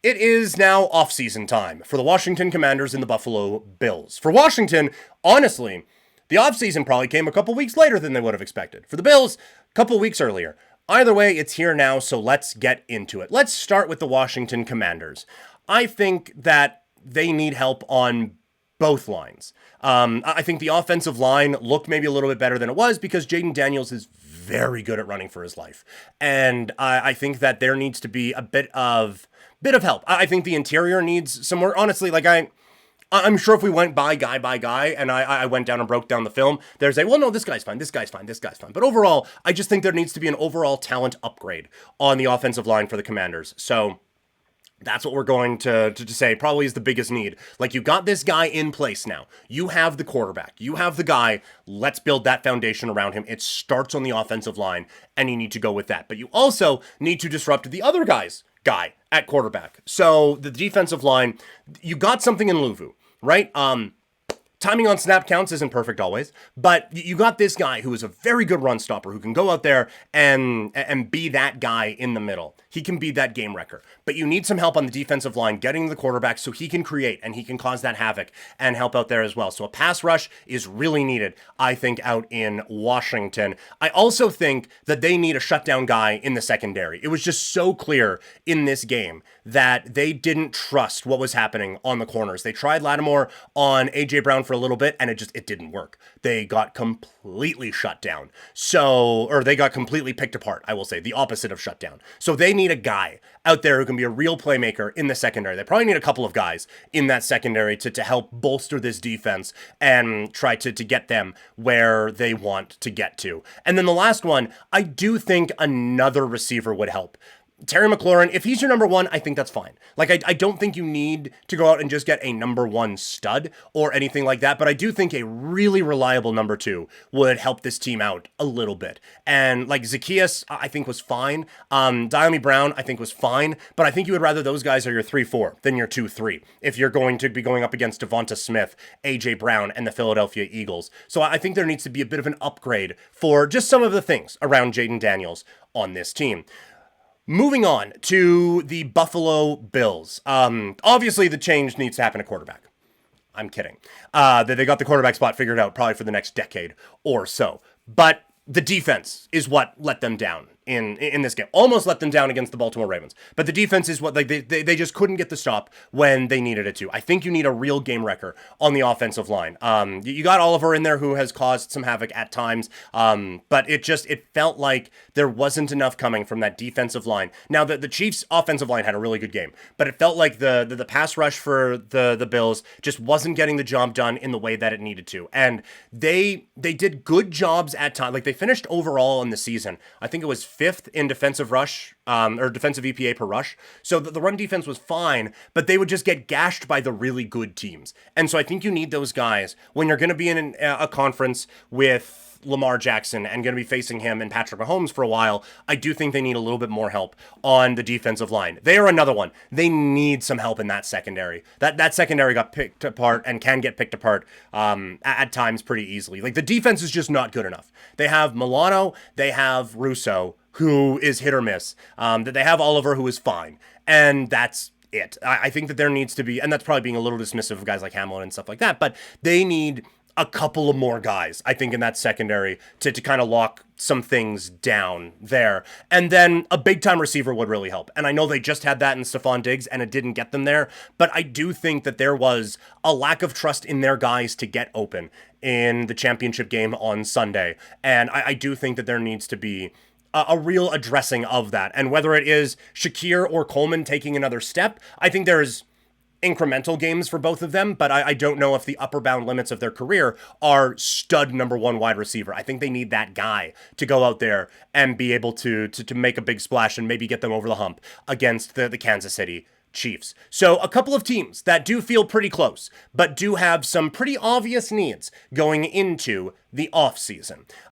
It is now off-season time for the Washington Commanders and the Buffalo Bills. For Washington, honestly, the off-season probably came a couple weeks later than they would have expected. For the Bills, a couple weeks earlier. Either way, it's here now, so let's get into it. Let's start with the Washington Commanders. I think that they need help on both lines. I think the offensive line looked maybe a little bit better than it was because Jayden Daniels is very good at running for his life. And I think that there needs to be a bit of help. I think the interior needs some more. Honestly, I'm sure if we went by guy, and I went down and broke down the film, there's well, no, this guy's fine, this guy's fine, this guy's fine. But overall, I just think there needs to be an overall talent upgrade on the offensive line for the Commanders. So that's what we're going to say probably is the biggest need. Like, you got this guy in place now. You have the quarterback. You have the guy. Let's build that foundation around him. It starts on the offensive line, and you need to go with that. But you also need to disrupt the other guy at quarterback. So the defensive line, you got something in Luvu, right? Timing on snap counts isn't perfect always, but you got this guy who is a very good run stopper who can go out there and be that guy in the middle. He can be that game wrecker, but you need some help on the defensive line getting the quarterback so he can create and he can cause that havoc and help out there as well. So a pass rush is really needed, I think, out in Washington. I also think that they need a shutdown guy in the secondary. It was just so clear in this game that they didn't trust what was happening on the corners. They tried Lattimore on A.J. Brown for a little bit, and it didn't work. They got completely shut down. Or they got completely picked apart, I will say, the opposite of shut down. So they need a guy out there who can be a real playmaker in the secondary. They probably need a couple of guys in that secondary to help bolster this defense and try to get them where they want to get to. And then the last one, I do think another receiver would help. Terry McLaurin, if he's your number one, I think that's fine. Like, I don't think you need to go out and just get a number one stud or anything like that, but I do think a really reliable number two would help this team out a little bit. And like Zacchaeus, I think was fine. Diami Brown, I think was fine, but I think you would rather those guys are your 3-4 than your 2-3 if you're going to be going up against Devonta Smith, A.J. Brown, and the Philadelphia Eagles. So I think there needs to be a bit of an upgrade for just some of the things around Jayden Daniels on this team. Moving on to the Buffalo Bills. Obviously, the change needs to happen at quarterback. I'm kidding. They got the quarterback spot figured out probably for the next decade or so. But the defense is what let them down in this game. Almost let them down against the Baltimore Ravens. But the defense is what they just couldn't get the stop when they needed it to. I think you need a real game wrecker on the offensive line. You got Oliver in there who has caused some havoc at times. But it felt like there wasn't enough coming from that defensive line. Now, the Chiefs' offensive line had a really good game, but it felt like the pass rush for the Bills just wasn't getting the job done in the way that it needed to. And they did good jobs at times. Like, they finished overall in the season, I think it was 5th in defensive rush, or defensive EPA per rush. So the run defense was fine, but they would just get gashed by the really good teams. And so I think you need those guys when you're going to be in a conference with Lamar Jackson and going to be facing him and Patrick Mahomes for a while. I do think they need a little bit more help on the defensive line. They are another one. They need some help in that secondary. That secondary got picked apart and can get picked apart at times pretty easily. Like, the defense is just not good enough. They have Milano, they have Russo, who is hit or miss. That they have Oliver, who is fine. And that's it. I think that there needs to be, and that's probably being a little dismissive of guys like Hamlin and stuff like that, but they need a couple of more guys, I think, in that secondary to kind of lock some things down there. And then a big-time receiver would really help. And I know they just had that in Stephon Diggs, and it didn't get them there, but I do think that there was a lack of trust in their guys to get open in the championship game on Sunday. And I do think that there needs to be a real addressing of that. And whether it is Shakir or Coleman taking another step, I think there's incremental games for both of them, but I don't know if the upper bound limits of their career are stud number one wide receiver. I think they need that guy to go out there and be able to make a big splash and maybe get them over the hump against the Kansas City Chiefs. So a couple of teams that do feel pretty close, but do have some pretty obvious needs going into the offseason.